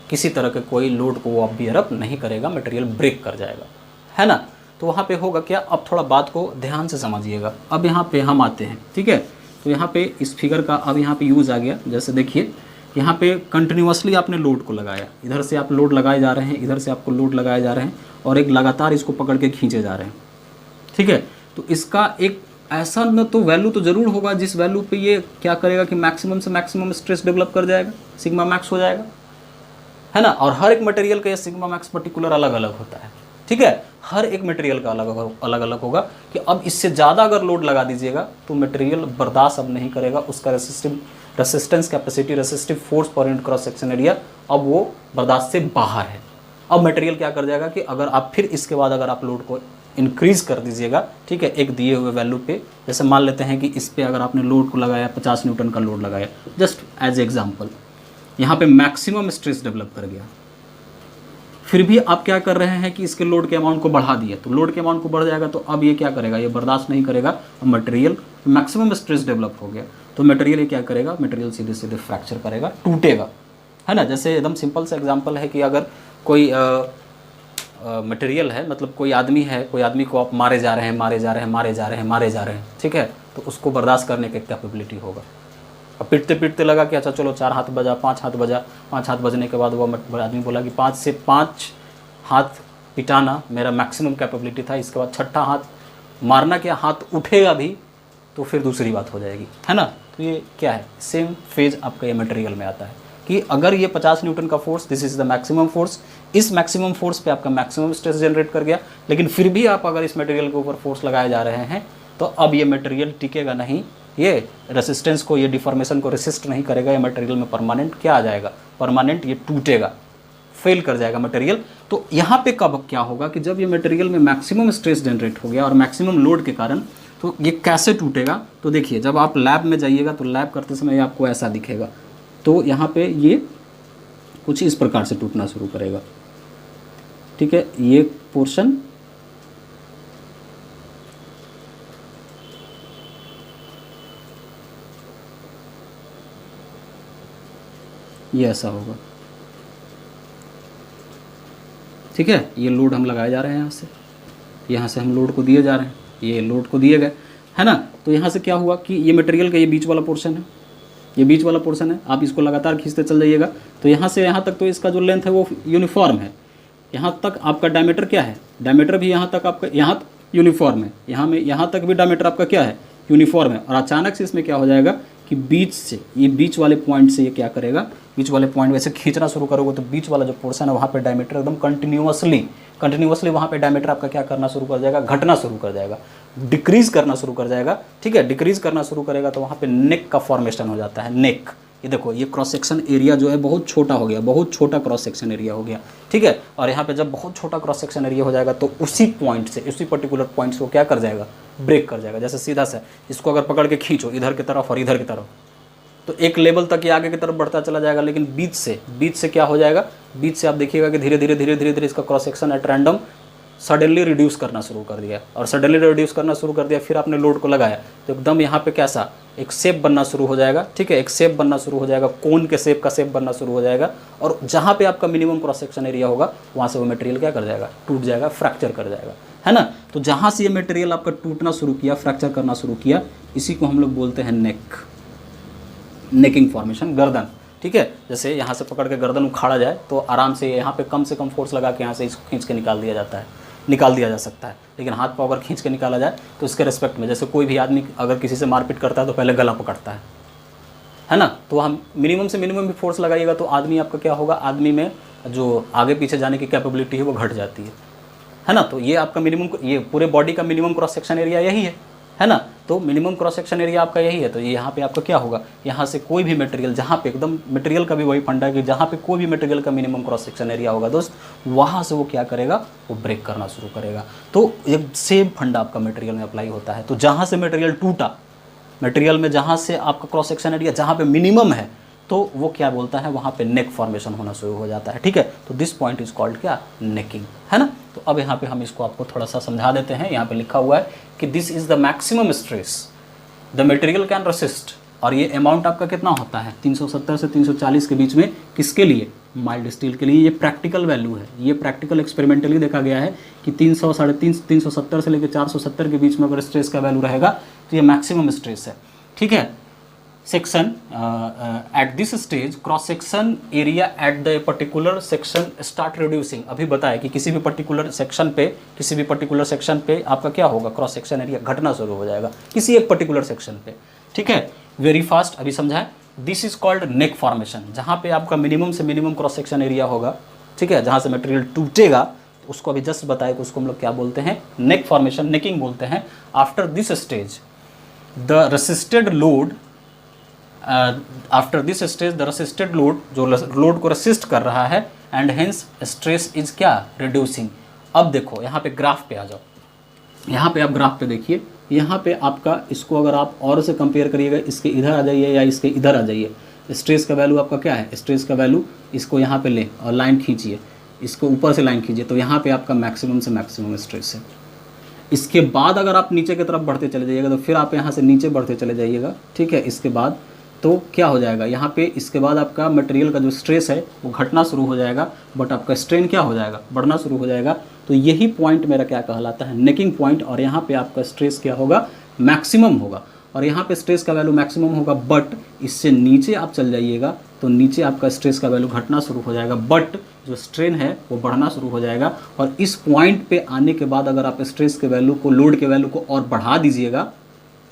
Speaker 1: किसी तरह के कोई लोड को वो आप बियर अप नहीं करेगा, मटेरियल ब्रेक कर जाएगा, है ना। तो वहाँ पे होगा क्या, अब थोड़ा बात को ध्यान से समझिएगा। अब यहाँ पे हम आते हैं, ठीक है। तो यहाँ पे इस फिगर का अब यहाँ पे यूज़ आ गया। जैसे देखिए यहाँ पे कंटिन्यूसली आपने लोड को लगाया, इधर से आप लोड लगाए जा रहे हैं, इधर से आपको लोड लगाए जा रहे हैं, और एक लगातार इसको पकड़ के खींचे जा रहे हैं, ठीक है। तो इसका एक ऐसा न तो वैल्यू तो ज़रूर होगा जिस वैल्यू पे ये क्या करेगा कि मैक्सिमम से मैक्सिमम स्ट्रेस डेवलप कर जाएगा, सिग्मा मैक्स हो जाएगा, है ना। और हर एक मटेरियल का ये सिग्मा मैक्स पर्टिकुलर अलग अलग होता है, ठीक है। हर एक मटेरियल का अलग अलग होगा कि अब इससे ज़्यादा अगर लोड लगा दीजिएगा तो मटेरियल बर्दाश्त अब नहीं करेगा, उसका resistance capacity, resistive force per unit cross section area अब वो बर्दाश्त से बाहर है। अब मटेरियल क्या कर जाएगा कि अगर आप फिर इसके बाद अगर आप लोड को इंक्रीज़ कर दीजिएगा, ठीक है, एक दिए हुए वैल्यू पे, जैसे मान लेते हैं कि इस पे अगर आपने लोड को लगाया 50 न्यूटन का लोड लगाया, जस्ट एज एग्जांपल, यहाँ पे मैक्सिमम स्ट्रेस डेवलप कर गया, फिर भी आप क्या कर रहे हैं कि इसके लोड के अमाउंट को बढ़ा दिए, तो लोड के अमाउंट को बढ़ जाएगा, तो अब ये क्या करेगा, ये बर्दाश्त नहीं करेगा, अब मटेरियल मैक्सिमम स्ट्रेस डेवलप हो गया, तो मटेरियल ये क्या करेगा, मटेरियल सीधे सीधे फ्रैक्चर करेगा, टूटेगा, है ना। जैसे एकदम सिंपल सा एग्जांपल है कि अगर कोई मटेरियल है, मतलब कोई आदमी है, कोई आदमी को आप मारे जा रहे हैं, ठीक है, तो उसको बर्दाश्त करने की कैपेबिलिटी होगा। अब पीटते पीटते लगा कि अच्छा चलो 4 हाथ बजा, 5 हाथ बजा, 5 हाथ बजने के बाद वो आदमी बोला कि 5 से 5 हाथ पिटाना मेरा मैक्सिमम कैपेबिलिटी था, इसके बाद 6ठा हाथ मारना, क्या हाथ उठेगा भी तो फिर दूसरी बात हो जाएगी, है ना। तो ये क्या है, सेम फेज आपका ये मटेरियल में आता है कि अगर ये 50 न्यूटन का force, this is the maximum force, इस मैक्सिमम फोर्स पे आपका मैक्सिमम स्ट्रेस जनरेट कर गया, लेकिन फिर भी आप अगर इस मटेरियल के ऊपर फोर्स लगाए जा रहे हैं तो अब ये मटेरियल टिकेगा नहीं, ये रेसिस्टेंस को, ये डिफॉर्मेशन को रेसिस्ट नहीं करेगा, ये मटेरियल में परमानेंट क्या आ जाएगा, परमानेंट ये टूटेगा, फेल कर जाएगा मटेरियल। तो यहाँ पे कब क्या होगा कि जब ये मटेरियल में मैक्सिमम स्ट्रेस जनरेट हो गया और मैक्सिमम लोड के कारण, तो ये कैसे टूटेगा, तो देखिए जब आप लैब में जाइएगा तो लैब करते समय आपको ऐसा दिखेगा, तो यहाँ पे ये कुछ इस प्रकार से टूटना शुरू करेगा, ठीक है। ये पोर्शन ये ऐसा होगा, ठीक है। ये लोड हम लगाए जा रहे हैं, यहाँ से हम लोड को दिए जा रहे हैं, ये लोड को दिए गए, है ना। तो यहाँ से क्या हुआ कि ये मटेरियल का ये बीच वाला पोर्शन है, ये बीच वाला पोर्शन है, आप इसको लगातार खींचते चल जाइएगा, तो यहाँ से यहाँ तक तो इसका जो लेंथ है वो यूनिफॉर्म है, यहाँ तक आपका डायमीटर क्या है, डायमीटर भी यहाँ तक आपका यहाँ यूनिफॉर्म है, यहाँ तक भी डायमीटर आपका क्या है, यूनिफॉर्म है। और अचानक से इसमें क्या हो जाएगा कि बीच से, ये बीच वाले पॉइंट से ये क्या करेगा, बीच वाले पॉइंट वैसे खींचना शुरू करोगे तो बीच वाला जो पोर्शन है वहाँ पे डायमीटर एकदम कंटिन्यूअसली वहाँ पे डायमीटर आपका क्या करना शुरू कर जाएगा, घटना शुरू कर जाएगा, डिक्रीज करना शुरू कर जाएगा, ठीक है। डिक्रीज करना शुरू करेगा तो वहाँ पे नेक का फॉर्मेशन हो जाता है, नेक। ये देखो ये क्रॉस सेक्शन एरिया जो है बहुत छोटा हो गया, बहुत छोटा क्रॉस सेक्शन एरिया हो गया, ठीक है। और यहाँ पे जब बहुत छोटा क्रॉस सेक्शन एरिया हो जाएगा तो उसी पॉइंट से, उसी पर्टिकुलर पॉइंट से वो क्या कर जाएगा, ब्रेक कर जाएगा। जैसे सीधा सा इसको अगर पकड़ के खींचो इधर की तरफ और इधर की तरफ, तो एक लेवल तक ये आगे की तरफ बढ़ता चला जाएगा, लेकिन बीच से क्या हो जाएगा, बीच से आप देखिएगा कि धीरे धीरे इसका cross section at random suddenly reduce करना शुरू कर दिया, और सडनली रिड्यूस करना शुरू कर दिया, फिर आपने लोड को लगाया तो एकदम यहाँ पे कैसा एक शेप बनना शुरू हो जाएगा, ठीक है। एक शेप बनना शुरू हो जाएगा, कोन के शेप का शेप बनना शुरू हो जाएगा, और जहाँ पे आपका मिनिमम क्रॉस सेक्शन एरिया होगा वहाँ से वो मटेरियल क्या कर जाएगा, टूट जाएगा, फ्रैक्चर कर जाएगा, है ना। तो जहाँ से ये मटेरियल आपका टूटना शुरू किया, फ्रैक्चर करना शुरू किया, इसी को हम लोग बोलते हैं नेकिंग फॉर्मेशन, गर्दन, ठीक है। जैसे यहाँ से पकड़ के गर्दन उखाड़ा जाए तो आराम से यहाँ पे कम से कम फोर्स लगा के यहाँ से इसको खींच के निकाल दिया जा सकता है, लेकिन हाथ पाँव अगर खींच के निकाला जाए तो इसके रिस्पेक्ट में, जैसे कोई भी आदमी अगर किसी से मारपीट करता है तो पहले गला पकड़ता है ना। तो हम मिनिमम से मिनिमम भी फोर्स लगाइएगा तो आदमी आपका क्या होगा, आदमी में जो आगे पीछे जाने की कैपेबिलिटी है वो घट जाती है ना। तो ये आपका मिनिमम, ये पूरे बॉडी का मिनिमम क्रॉस सेक्शन एरिया यही है ना। तो मिनिमम क्रॉस सेक्शन एरिया आपका यही है। तो ये यहाँ पे आपका क्या होगा, यहाँ से कोई भी मटेरियल, जहाँ पे एकदम मटेरियल का भी वही फंडा है कि जहाँ पे कोई भी मटेरियल का मिनिमम क्रॉस सेक्शन एरिया होगा दोस्त, वहाँ से वो क्या करेगा, वो ब्रेक करना शुरू करेगा। तो एक सेम फंडा आपका मटेरियल में अप्लाई होता है। तो जहाँ से मटेरियल टूटा, मटेरियल में जहाँ से आपका क्रॉस सेक्शन एरिया जहाँ पे मिनिमम है, तो वो क्या बोलता है, वहाँ पे नेक फॉर्मेशन होना शुरू हो जाता है, ठीक है। तो दिस पॉइंट इज कॉल्ड क्या, नेकिंग, है ना। तो अब यहाँ पे हम इसको आपको थोड़ा सा समझा देते हैं। यहाँ पे लिखा हुआ है कि this is the maximum stress the material can resist और ये अमाउंट आपका कितना होता है 370 से 340 के बीच में, किसके लिए, माइल्ड स्टील के लिए। ये प्रैक्टिकल वैल्यू है, ये प्रैक्टिकल एक्सपेरिमेंटली देखा गया है कि 300 370 से लेकर 470 के बीच में अगर स्ट्रेस का वैल्यू रहेगा तो ये मैक्सिमम स्ट्रेस है, ठीक है। Section at this stage cross section area at the particular section start reducing. अभी बताया कि किसी भी पर्टिकुलर सेक्शन पे आपका क्या होगा, क्रॉस सेक्शन एरिया घटना शुरू हो जाएगा किसी एक पर्टिकुलर सेक्शन पे, ठीक है। वेरी फास्ट अभी समझा है। This is called neck formation, जहाँ पे आपका मिनिमम से मिनिमम क्रॉस सेक्शन एरिया होगा, ठीक है, जहाँ से मटेरियल टूटेगा, उसको अभी जस्ट बताया कि उसको हम लोग क्या बोलते हैं, नेक फॉर्मेशन, नेकिंग बोलते हैं। After this stage the resisted load after this stage the resisted load, जो लोड को रेसिस्ट कर रहा है, एंड हेंस स्ट्रेस इज क्या, रिड्यूसिंग। अब देखो यहाँ पे ग्राफ पे आ जाओ, यहाँ पे आप ग्राफ पे देखिए, यहाँ पे आपका इसको अगर आप और से कंपेयर करिएगा, इसके इधर आ जाइए या इसके इधर आ जाइए, स्ट्रेस का वैल्यू आपका क्या है, स्ट्रेस का वैल्यू इसको यहाँ पे लें और लाइन खींचिए, इसको ऊपर से लाइन खींचिए, तो यहाँ पे आपका मैक्सिमम से मैक्सिमम स्ट्रेस है। इसके बाद अगर आप नीचे की तरफ बढ़ते चले जाइएगा तो फिर आप यहाँ से नीचे बढ़ते चले जाइएगा, ठीक है। इसके बाद तो क्या हो जाएगा यहाँ पे, इसके बाद आपका मटेरियल का जो स्ट्रेस है वो घटना शुरू हो जाएगा, बट आपका स्ट्रेन क्या हो जाएगा, बढ़ना शुरू हो जाएगा। तो यही पॉइंट मेरा क्या कहलाता है, नेकिंग पॉइंट। और यहाँ पे आपका स्ट्रेस क्या होगा, मैक्सिमम होगा, और यहाँ पे स्ट्रेस का वैल्यू मैक्सिमम होगा, बट इससे नीचे आप चल जाइएगा तो नीचे आपका स्ट्रेस का वैल्यू घटना शुरू हो जाएगा, बट जो स्ट्रेन है वो बढ़ना शुरू हो जाएगा। और इस पॉइंट पे आने के बाद अगर आप स्ट्रेस के वैल्यू को, लोड के वैल्यू को और बढ़ा दीजिएगा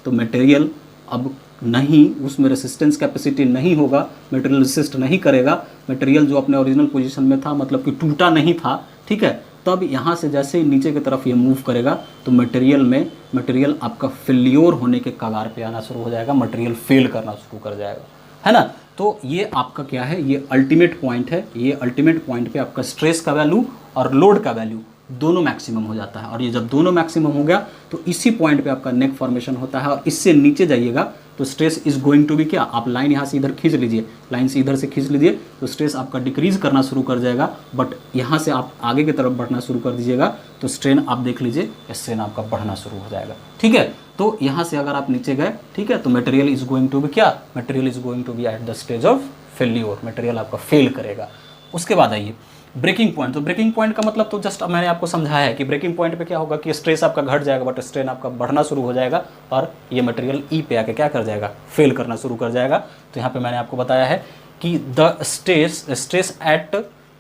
Speaker 1: तो मटेरियल अब नहीं, उसमें रेसिस्टेंस कैपेसिटी नहीं होगा, मटेरियल रेसिस्ट नहीं करेगा, मटेरियल जो अपने ओरिजिनल पोजीशन में था, मतलब कि टूटा नहीं था, ठीक है। तब यहाँ से जैसे ही नीचे की तरफ ये मूव करेगा तो मटेरियल आपका फेल्योर होने के कगार पे आना शुरू हो जाएगा, मटेरियल फेल करना शुरू कर जाएगा, है ना। तो ये आपका क्या है, ये अल्टीमेट पॉइंट है। ये अल्टीमेट पॉइंट पे आपका स्ट्रेस का वैल्यू और लोड का वैल्यू दोनों मैक्सिमम हो जाता है, और ये जब दोनों मैक्सिमम हो गया तो इसी पॉइंट पे आपका नेक फॉर्मेशन होता है। और इससे नीचे जाइएगा तो stress is going to be क्या, आप लाइन यहाँ से इधर खींच लीजिए, लाइन से इधर से खींच लीजिए तो स्ट्रेस आपका डिक्रीज करना शुरू कर जाएगा, बट यहाँ से आप आगे की तरफ बढ़ना शुरू कर दीजिएगा तो स्ट्रेन आप देख लीजिए, स्ट्रेन आपका बढ़ना शुरू हो जाएगा, ठीक है। तो यहाँ से अगर आप नीचे गए, ठीक है, तो material is going to be क्या, material is going to be at the stage of failure, material आपका फेल करेगा। उसके बाद आइए ब्रेकिंग पॉइंट। तो ब्रेकिंग पॉइंट का मतलब तो जस्ट मैंने आपको समझाया है कि ब्रेकिंग पॉइंट पे क्या होगा कि स्ट्रेस आपका घट जाएगा, बट स्ट्रेन आपका बढ़ना शुरू हो जाएगा और ये मटेरियल ई पे आके क्या कर जाएगा, फेल करना शुरू कर जाएगा। तो यहाँ पे मैंने आपको बताया है कि the stress eight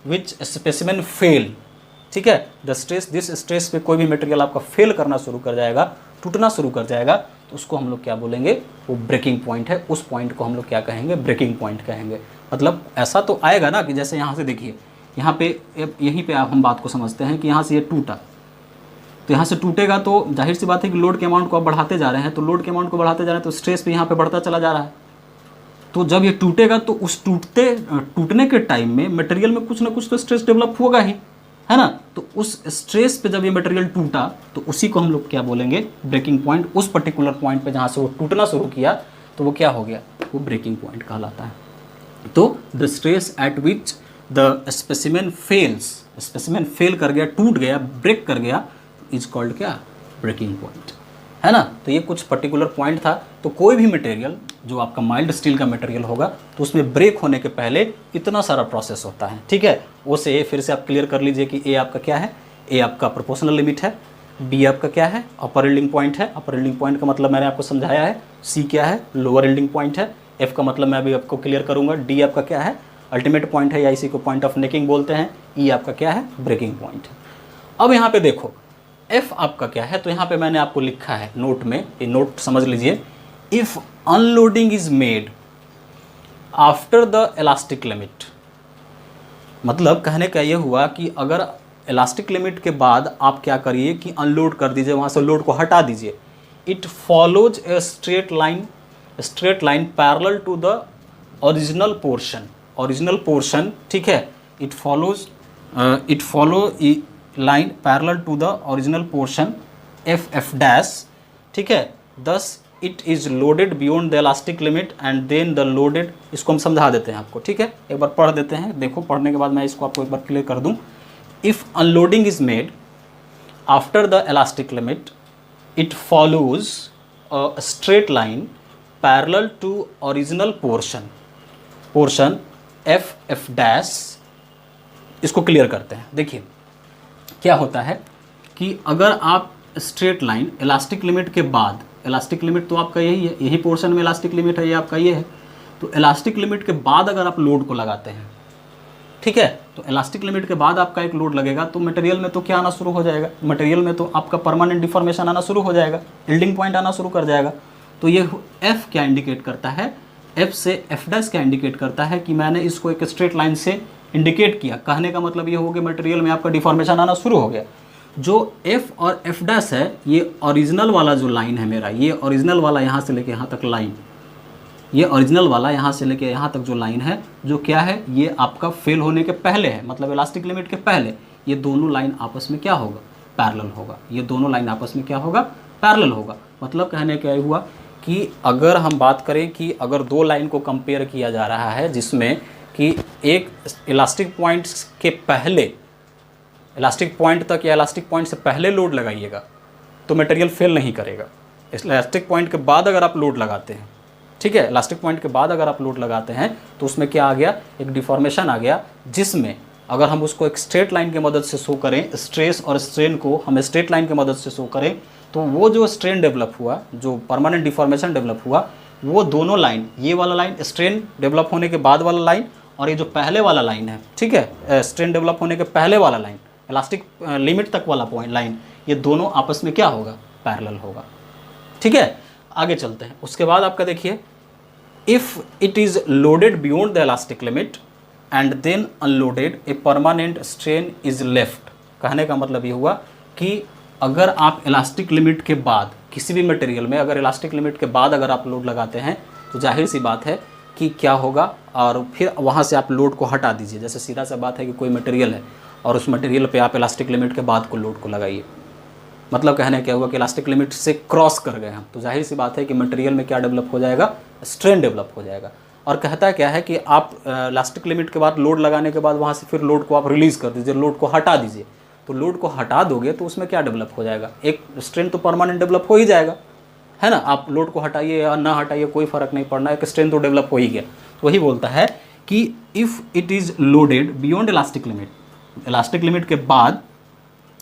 Speaker 1: which specimen fail, ठीक है, द स्ट्रेस, दिस स्ट्रेस पे कोई भी मटेरियल आपका फेल करना शुरू कर जाएगा, टूटना शुरू कर जाएगा, तो उसको हम लोग क्या बोलेंगे, वो ब्रेकिंग पॉइंट है। उस पॉइंट को हम लोग क्या कहेंगे, ब्रेकिंग पॉइंट कहेंगे। मतलब ऐसा तो आएगा ना कि जैसे यहाँ से देखिए, यहाँ पे यहीं पे आप हम बात को समझते हैं कि यहाँ से ये टूटा, तो यहाँ से टूटेगा तो जाहिर सी बात है कि लोड के अमाउंट को आप बढ़ाते जा रहे हैं, तो लोड के अमाउंट को बढ़ाते जा रहे हैं तो स्ट्रेस भी यहाँ पे बढ़ता चला जा रहा है। तो जब ये टूटेगा तो उस टूटने के टाइम में मटेरियल में कुछ ना कुछ तो स्ट्रेस डेवलप होगा ही, है ना। तो उस स्ट्रेस पे जब ये मटेरियल टूटा तो उसी को हम लोग क्या बोलेंगे, ब्रेकिंग पॉइंट। उस पर्टिकुलर पॉइंट पे जहाँ से वो टूटना शुरू किया तो वो क्या हो गया, वो ब्रेकिंग पॉइंट कहलाता है। तो the stress eight which the specimen fails, specimen fail कर गया, टूट गया, ब्रेक कर गया, इज कॉल्ड क्या, ब्रेकिंग पॉइंट, है ना। तो ये कुछ पर्टिकुलर पॉइंट था। तो कोई भी मटेरियल जो आपका माइल्ड स्टील का मटेरियल होगा तो उसमें ब्रेक होने के पहले इतना सारा प्रोसेस होता है, ठीक है। ओ से ए फिर से आप क्लियर कर लीजिए कि ए आपका क्या है, ए आपका प्रोपोर्शनल लिमिट है, बी आपका क्या है, अपर यील्डिंग पॉइंट है, अपर यील्डिंग पॉइंट का मतलब मैंने आपको समझाया है, सी क्या है, लोअर यील्डिंग पॉइंट है, एफ का मतलब मैं अभी आपको क्लियर करूँगा, डी आपका क्या है, अल्टीमेट पॉइंट है या इसी को पॉइंट ऑफ नेकिंग बोलते हैं, ई आपका क्या है, ब्रेकिंग पॉइंट है। अब यहाँ पे देखो एफ आपका क्या है, तो यहाँ पे मैंने आपको लिखा है नोट में, ये नोट समझ लीजिए, if unloading is made after the elastic limit, मतलब कहने का ये हुआ कि अगर इलास्टिक लिमिट के बाद आप क्या करिए कि अनलोड कर दीजिए, वहाँ से लोड को हटा दीजिए, it follows a straight line parallel to the original portion, ठीक है, it follow line parallel to the original portion F dash, ठीक है, thus it is loaded beyond the elastic limit and then the loaded, इसको हम समझा देते हैं आपको, ठीक है, एक बार पढ़ देते हैं, देखो पढ़ने के बाद मैं इसको आपको एक बार क्लियर कर दूं। If unloading is made after the elastic limit, it follows a straight line parallel to original portion F dash. इसको क्लियर करते हैं। देखिए क्या होता है कि अगर आप स्ट्रेट लाइन इलास्टिक लिमिट के बाद, इलास्टिक लिमिट तो आपका यही है, यही पोर्शन में इलास्टिक लिमिट है, ये आपका ये है। तो इलास्टिक लिमिट के बाद अगर आप लोड को लगाते हैं, ठीक है, तो इलास्टिक लिमिट के बाद आपका एक लोड लगेगा, तो मटेरियल में तो क्या आना शुरू हो जाएगा, मटेरियल में तो आपका परमानेंट डिफॉर्मेशन आना शुरू हो जाएगा, यील्डिंग पॉइंट आना शुरू कर जाएगा। तो ये एफ क्या इंडिकेट करता है, एफ से एफ डैश क्या इंडिकेट करता है कि मैंने इसको एक स्ट्रेट लाइन से इंडिकेट किया। कहने का मतलब ये हो गया मटेरियल में आपका डिफॉर्मेशन आना शुरू हो गया। जो एफ और एफ डैश है, ये ओरिजिनल वाला जो लाइन है मेरा, ये ओरिजिनल वाला यहाँ से लेके यहाँ तक लाइन, ये ओरिजिनल वाला यहाँ से लेके यहाँ तक जो लाइन है, जो क्या है, ये आपका फेल होने के पहले है, मतलब इलास्टिक लिमिट के पहले। ये दोनों लाइन आपस में क्या होगा, पैरेलल होगा। ये दोनों लाइन आपस में क्या होगा, पैरेलल होगा। मतलब कहने क्या हुआ कि अगर हम बात करें कि अगर दो लाइन को कंपेयर किया जा रहा है जिसमें कि एक इलास्टिक पॉइंट के पहले, इलास्टिक पॉइंट तक या इलास्टिक पॉइंट से पहले लोड लगाइएगा तो मटेरियल फेल नहीं करेगा। इलास्टिक पॉइंट के बाद अगर आप लोड लगाते हैं, ठीक है, इलास्टिक पॉइंट के बाद अगर आप लोड लगाते हैं तो उसमें क्या आ गया, एक डिफॉर्मेशन आ गया, जिसमें अगर हम उसको एक स्ट्रेट लाइन की मदद से शो करें, स्ट्रेस और स्ट्रेन को हम स्ट्रेट लाइन की मदद से शो करें, तो वो जो स्ट्रेन डेवलप हुआ, जो परमानेंट डिफॉर्मेशन डेवलप हुआ, वो दोनों लाइन, ये वाला लाइन स्ट्रेन डेवलप होने के बाद वाला लाइन, और ये जो पहले वाला लाइन है, ठीक है, स्ट्रेन डेवलप होने के पहले वाला लाइन, इलास्टिक लिमिट तक वाला पॉइंट लाइन, ये दोनों आपस में क्या होगा, पैरेलल होगा। ठीक है, आगे चलते हैं। उसके बाद आपका देखिए, if it is loaded beyond the elastic limit and then unloaded, a permanent strain is left. कहने का मतलब ये हुआ कि अगर आप इलास्टिक लिमिट के बाद किसी भी मटेरियल में, अगर इलास्टिक लिमिट के बाद अगर आप लोड लगाते हैं तो जाहिर सी बात है कि क्या होगा, और फिर वहाँ से आप लोड को हटा दीजिए। जैसे सीधा सा बात है कि कोई मटेरियल है और उस मटेरियल पे आप इलास्टिक लिमिट के बाद को लोड को लगाइए, मतलब कहने क्या हुआ कि इलास्टिक लिमिट से क्रॉस कर गए हम, तो जाहिर सी बात है कि मटेरियल में क्या डेवलप हो जाएगा, स्ट्रेन डेवलप हो जाएगा। और कहता क्या है कि आप इलास्टिक लिमिट के बाद लोड लगाने के बाद वहाँ से फिर लोड को आप रिलीज़ कर दीजिए, लोड को हटा दीजिए। तो लोड को हटा दोगे तो उसमें क्या डेवलप हो जाएगा, एक स्ट्रेन तो परमानेंट डेवलप हो ही जाएगा, है ना। आप लोड को हटाइए या ना हटाइए कोई फ़र्क नहीं पड़ना, एक स्ट्रेन तो डेवलप हो ही गया। तो वही बोलता है कि if it is loaded beyond elastic limit, elastic limit के बाद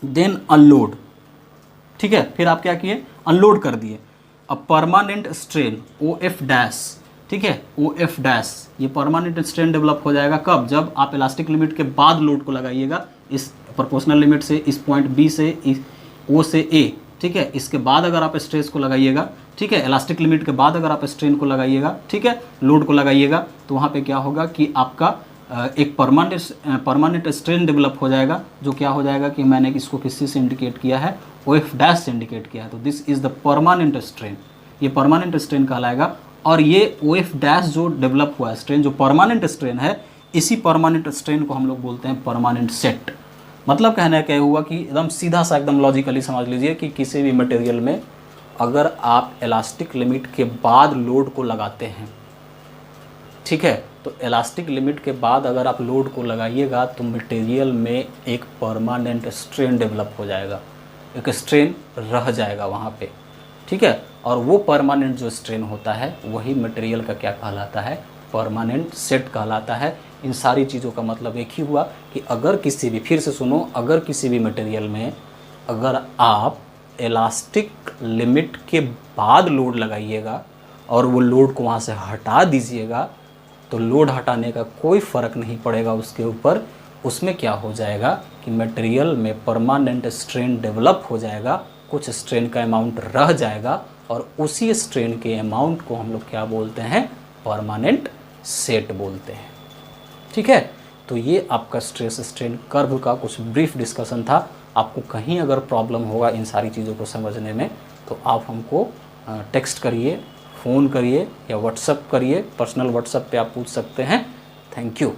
Speaker 1: देन अनलोड, ठीक है, फिर आप क्या किए, अनलोड कर दिए। अब permanent strain O F dash, ठीक है, ओ एफ डैश, ये परमानेंट स्ट्रेन डेवलप हो जाएगा कब, जब आप इलास्टिक लिमिट के बाद लोड को लगाइएगा, इस प्रोपोर्शनल लिमिट से, इस पॉइंट बी से, इस ओ से ए, ठीक है, इसके बाद अगर आप स्ट्रेस को लगाइएगा, ठीक है, इलास्टिक लिमिट के बाद अगर आप स्ट्रेन को लगाइएगा, ठीक है, लोड को लगाइएगा, तो वहाँ पे क्या होगा कि आपका एक परमानेंट स्ट्रेन डेवलप हो जाएगा, जो क्या हो जाएगा कि मैंने इसको किसी से इंडिकेट किया है, ओ एफ डैश से इंडिकेट किया है, तो this is the permanent strain, ये परमानेंट स्ट्रेन कहलाएगा। और ये ओ एफ डैश जो डेवलप हुआ है स्ट्रेन, जो परमानेंट स्ट्रेन है, इसी परमानेंट स्ट्रेन को हम लोग बोलते हैं परमानेंट सेट। मतलब कहना क्या हुआ कि एकदम सीधा सा एकदम लॉजिकली समझ लीजिए कि किसी भी मटेरियल में अगर आप इलास्टिक लिमिट के बाद लोड को लगाते हैं, ठीक है, तो इलास्टिक लिमिट के बाद अगर आप लोड को लगाइएगा तो मटेरियल में एक परमानेंट स्ट्रेन डेवलप हो जाएगा, एक स्ट्रेन रह जाएगा वहाँ पे, ठीक है। और वो परमानेंट जो स्ट्रेन होता है वही मटेरियल का क्या कहलाता है, परमानेंट सेट कहलाता है। इन सारी चीज़ों का मतलब एक ही हुआ कि अगर किसी भी, फिर से सुनो, अगर किसी भी मटेरियल में अगर आप इलास्टिक लिमिट के बाद लोड लगाइएगा और वो लोड को वहाँ से हटा दीजिएगा, तो लोड हटाने का कोई फ़र्क नहीं पड़ेगा उसके ऊपर, उसमें क्या हो जाएगा कि मटेरियल में परमानेंट स्ट्रेन डेवलप हो जाएगा, कुछ स्ट्रेन का अमाउंट रह जाएगा, और उसी स्ट्रेन के अमाउंट को हम लोग क्या बोलते हैं, परमानेंट सेट बोलते हैं। ठीक है, तो ये आपका स्ट्रेस स्ट्रेन कर्व का कुछ ब्रीफ डिस्कशन था। आपको कहीं अगर प्रॉब्लम होगा इन सारी चीज़ों को समझने में तो आप हमको टेक्स्ट करिए, फ़ोन करिए या व्हाट्सएप करिए, पर्सनल व्हाट्सएप पे आप पूछ सकते हैं। Thank you.